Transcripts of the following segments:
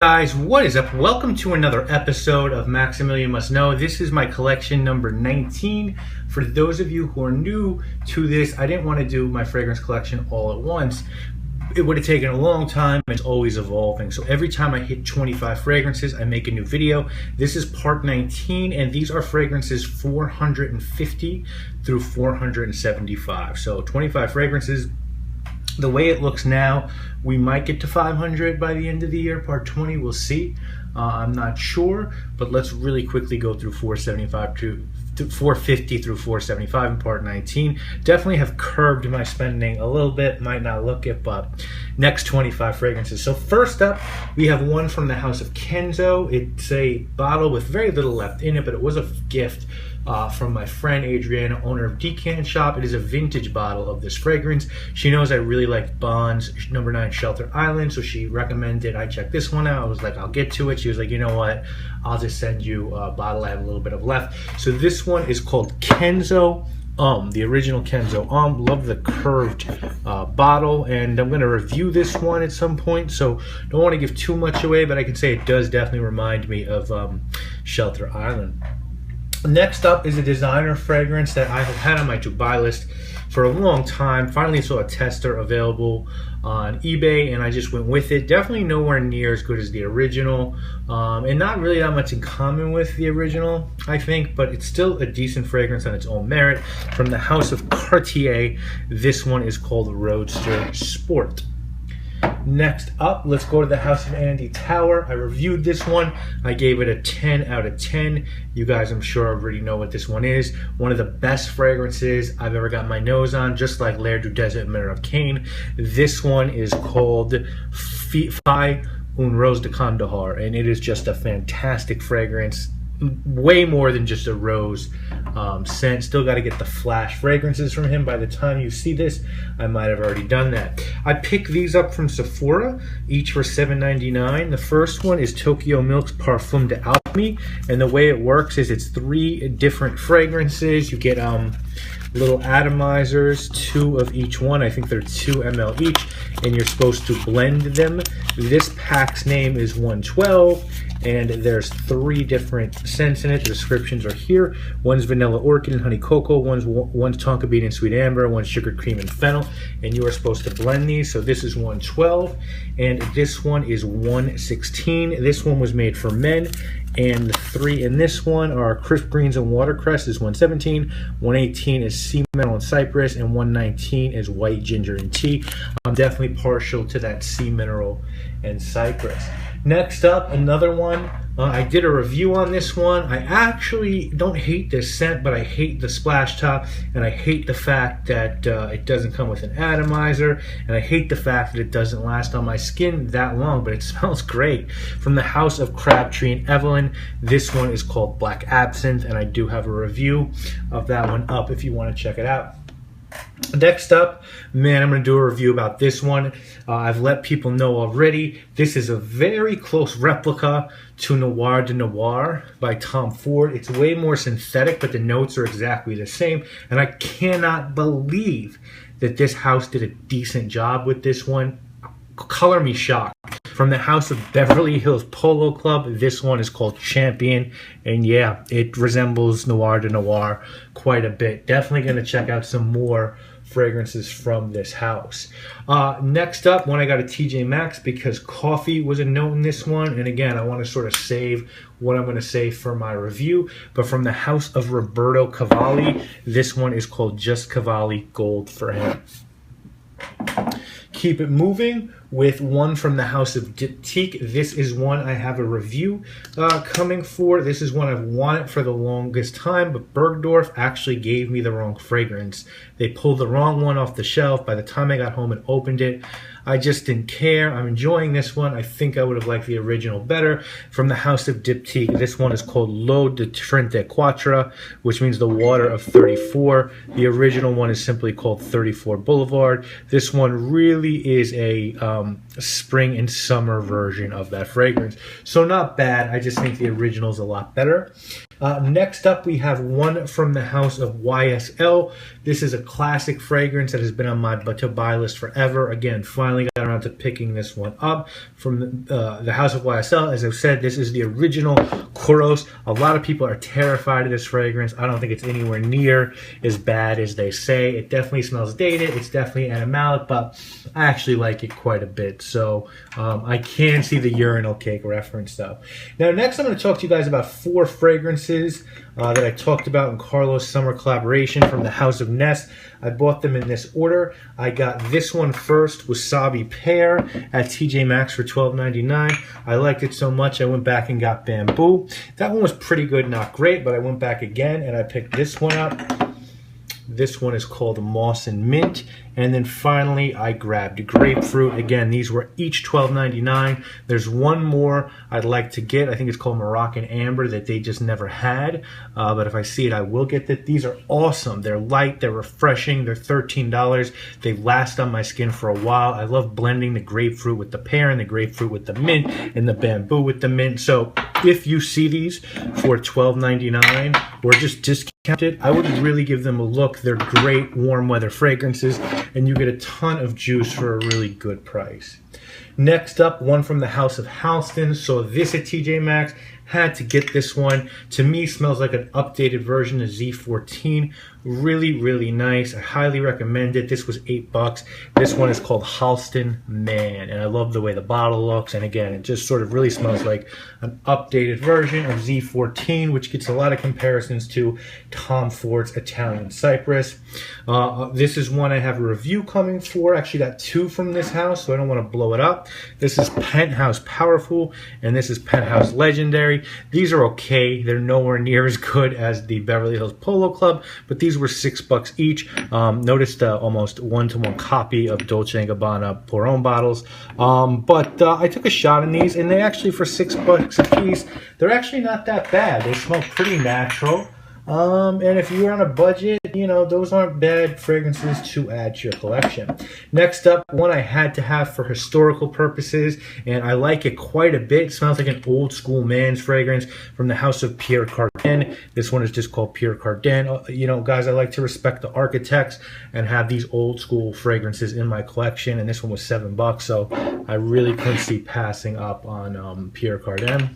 Guys, what is up? Welcome to another episode of Maximilian Must Know. This is my collection number 19. For those of you who are new to this, I didn't want to do my fragrance collection all at once. It would have taken a long time. It's always evolving. So every time I hit 25 fragrances, I make a new video. This is part 19, and these are fragrances 450 through 475. So 25 fragrances. The way it looks now, we might get to 500 by the end of the year. Part 20, we'll see. I'm not sure, but let's really quickly go through 475 to 450 through 475 in part 19. Definitely have curbed my spending a little bit. Might not look it, but next 25 fragrances. So first up, we have one from the house of Kenzo. It's a bottle with very little left in it, but it was a gift from my friend Adriana, owner of Decant Shop. It is a vintage bottle of this fragrance. She knows I really like Bond's number 9 Shelter Island, so she recommended I check this one out. I was like, I'll get to it. She was like, you know what? I'll just send you a bottle. I have a little bit of left. So this one is called Kenzo. The original Kenzo. Love the curved bottle, and I'm going to review this one at some point, so don't want to give too much away, but I can say it does definitely remind me of Shelter Island. Next up is a designer fragrance that I have had on my to-buy list for a long time. Finally saw a tester available on eBay, and I just went with it. Definitely nowhere near as good as the original, and not really that much in common with the original, I think, but it's still a decent fragrance on its own merit. From the house of Cartier, this one is called Roadster Sport. Next up, let's go to the house of Andy Tower. I reviewed this one. I gave it a 10 out of 10. You guys, I'm sure, already know what this one is. One of the best fragrances I've ever got my nose on, just like L'air du Desert and Myrrh of Cain. This one is called Fai un Rose de Kandahar, and it is just a fantastic fragrance. Way more than just a rose scent. Still got to get the flash fragrances from him. By the time you see this, I might have already done that. I picked these up from Sephora, each for $7.99. The first one is Tokyo Milk's Parfum d'Alchemy, and the way it works is it's 3 different fragrances. You get little atomizers, 2 of each one. I think they're 2 ml each, and you're supposed to blend them. This pack's name is 112, and there's 3 different scents in it. The descriptions are here. One's vanilla orchid and honey cocoa, one's tonka bean and sweet amber, one's sugar cream and fennel, and you are supposed to blend these. So this is 112, and this one is 116. This one was made for men, and the 3 in this one are crisp greens and watercress is 117, 118 is sea mineral and cypress, and 119 is white ginger and tea. I'm definitely partial to that sea mineral and cypress. Next up, another one. I did a review on this one. I actually don't hate this scent, but I hate the splash top, and I hate the fact that it doesn't come with an atomizer, and I hate the fact that it doesn't last on my skin that long, but it smells great. From the house of Crabtree and Evelyn, this one is called Black Absinthe, and I do have a review of that one up if you want to check it out. Next up, man, I'm going to do a review about this one. I've let people know already. This is a very close replica to Noir de Noir by Tom Ford. It's way more synthetic, but the notes are exactly the same. And I cannot believe that this house did a decent job with this one. Color me shocked. From the house of Beverly Hills Polo Club, this one is called Champion, and yeah, it resembles Noir de Noir quite a bit. Definitely going to check out some more fragrances from this house. Next up, when I got a TJ Maxx, because coffee was a note in this one, and again, I want to sort of save what I'm going to say for my review, but from the house of Roberto Cavalli, this one is called Just Cavalli Gold for him. Keep it moving with one from the house of Diptyque. This is one I have a review coming for. This is one I've wanted for the longest time, but Bergdorf actually gave me the wrong fragrance. They pulled the wrong one off the shelf. By the time I got home and opened it, I just didn't care. I'm enjoying this one. I think I would have liked the original better. From the house of Diptyque, this one is called L'eau de 34, which means the water of 34. The original one is simply called 34 Boulevard. This one really is a spring and summer version of that fragrance. So not bad. I just think the original is a lot better. Next up, we have one from the house of YSL. This is a classic fragrance that has been on my to-buy list forever. Again, finally got around to picking this one up from the house of YSL. As I've said, this is the original Kouros. A lot of people are terrified of this fragrance. I don't think it's anywhere near as bad as they say. It definitely smells dated. It's definitely animalic, but I actually like it quite a bit. So I can see the urinal cake reference though. Now, next I'm going to talk to you guys about 4 fragrances that I talked about in Carlos' summer collaboration from the House of Nest. I bought them in this order. I got this one first, Wasabi Pear, at TJ Maxx for $12.99. I liked it so much I went back and got Bamboo. That one was pretty good, not great, but I went back again and I picked this one up. This one is called Moss and Mint. And then finally, I grabbed Grapefruit. Again, these were each $12.99. There's one more I'd like to get. I think it's called Moroccan Amber that they just never had. But if I see it, I will get it. These are awesome. They're light. They're refreshing. They're $13. They last on my skin for a while. I love blending the grapefruit with the pear and the grapefruit with the mint and the bamboo with the mint. So if you see these for $12.99 or just discounted, I would really give them a look. They're great warm weather fragrances, and you get a ton of juice for a really good price. Next up, one from the house of Halston. So this at TJ Maxx. Had to get this one. To me, smells like an updated version of Z14. Really, really nice. I highly recommend it. This was $8. This one is called Halston Man, and I love the way the bottle looks. And again, it just sort of really smells like an updated version of Z14, which gets a lot of comparisons to Tom Ford's Italian Cypress. This is one I have a review coming for. Actually got 2 from this house, so I don't want to blow it up. This is Penthouse Powerful, and this is Penthouse Legendary. These are okay. They're nowhere near as good as the Beverly Hills Polo Club, but these were $6 each. Notice the almost one-to-one copy of Dolce & Gabbana Pour Homme bottles. But I took a shot in these, and they actually, for $6 a piece, they're actually not that bad. They smell pretty natural. And if you're on a budget, you know, those aren't bad fragrances to add to your collection. Next up, one I had to have for historical purposes, and I like it quite a bit. It smells like an old school man's fragrance from the house of Pierre Cardin. This one is just called Pierre Cardin. You know, guys, I like to respect the architects and have these old school fragrances in my collection, and this one was $7, so I really couldn't see passing up on Pierre Cardin.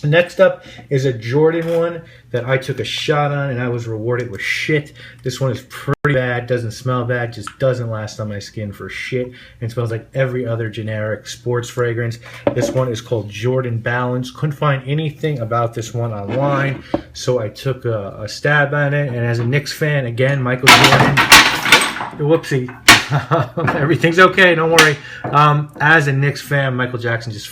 Next up is a Jordan one that I took a shot on and I was rewarded with shit. This one is pretty bad, doesn't smell bad, just doesn't last on my skin for shit, and smells like every other generic sports fragrance. This one is called Jordan Balance. Couldn't find anything about this one online, so I took a stab at it, and as a Knicks fan, again, Michael Jordan, whoopsie. Everything's okay, don't worry. As a Knicks fan, Michael Jordan just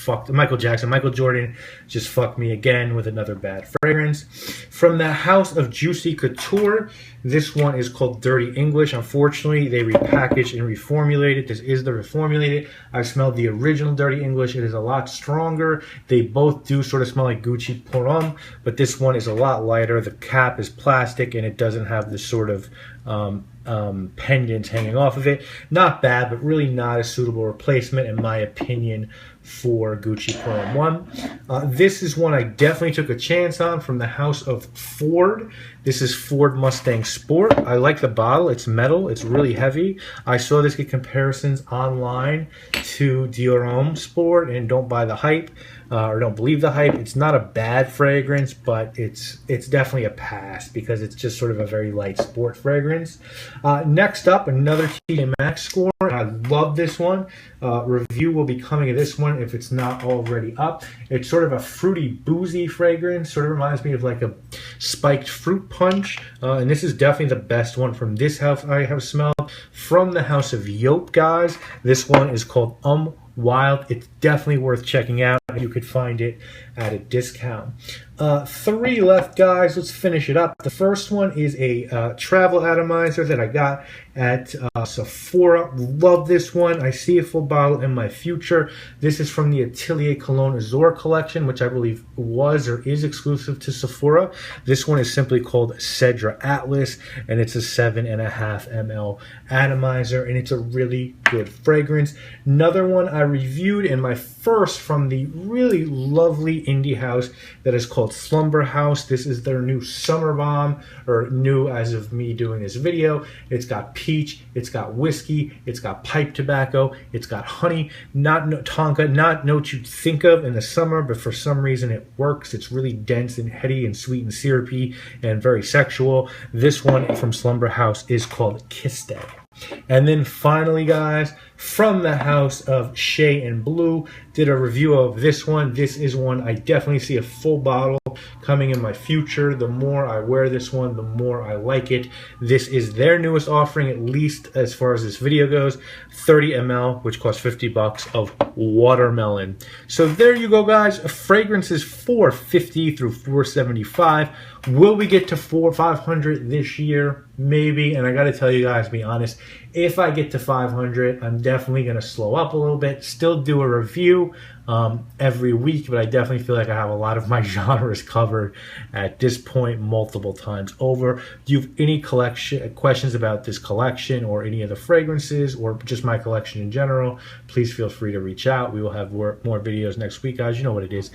fucked me again with another bad fragrance. From the house of Juicy Couture, this one is called Dirty English. Unfortunately, they repackaged and reformulated. This is the reformulated. I smelled the original Dirty English. It is a lot stronger. They both do sort of smell like Gucci Pour Homme, but this one is a lot lighter. The cap is plastic and it doesn't have this sort of pendants hanging off of it. Not bad, but really not a suitable replacement in my opinion for Gucci Pour Homme 1. This is one I definitely took a chance on from the house of Ford. This is Ford Mustang Sport. I like the bottle. It's metal. It's really heavy. I saw this get comparisons online to Dior Homme Sport, and don't buy the hype. Or don't believe the hype. It's not a bad fragrance, but it's definitely a pass because it's just sort of a very light sport fragrance. Next up, another TJ Maxx score. I love this one. Review will be coming of this one if it's not already up. It's sort of a fruity, boozy fragrance. Sort of reminds me of like a spiked fruit punch. And this is definitely the best one from this house I have smelled. From the house of Yope, guys. This one is called Wild. It's definitely worth checking out. You could find it at a discount. 3 left, guys. Let's finish it up. The first one is a travel atomizer that I got at Sephora. Love this one. I see a full bottle in my future. This is from the Atelier Cologne Azur collection, which I believe was or is exclusive to Sephora. This one is simply called Sedra Atlas, and it's a 7.5 ml atomizer, and it's a really good fragrance. Another one I reviewed, and my first from the really lovely indie house that is called Slumber House. This is their new summer bomb, or new as of me doing this video. It's got peach, it's got whiskey, it's got pipe tobacco, it's got honey, not tonka, not what you'd think of in the summer, but for some reason it works. It's really dense and heady and sweet and syrupy and very sexual. This one from Slumber House is called Kiss Day. And then finally, guys, from the house of Shea Blue, did a review of this one. This is one I definitely see a full bottle coming in my future. The more I wear this one, the more I like it. This is their newest offering, at least as far as this video goes. 30 ml, which costs $50, of watermelon. So there you go, guys. Fragrances $450 through $475. Will we get to $500 this year? Maybe. And I got to tell you guys, be honest, if I get to 500, I'm definitely going to slow up a little bit, still do a review every week, but I definitely feel like I have a lot of my genres covered at this point multiple times over. Do you have any questions about this collection or any of the fragrances or just my collection in general? Please feel free to reach out. We will have more videos next week, guys. You know what it is.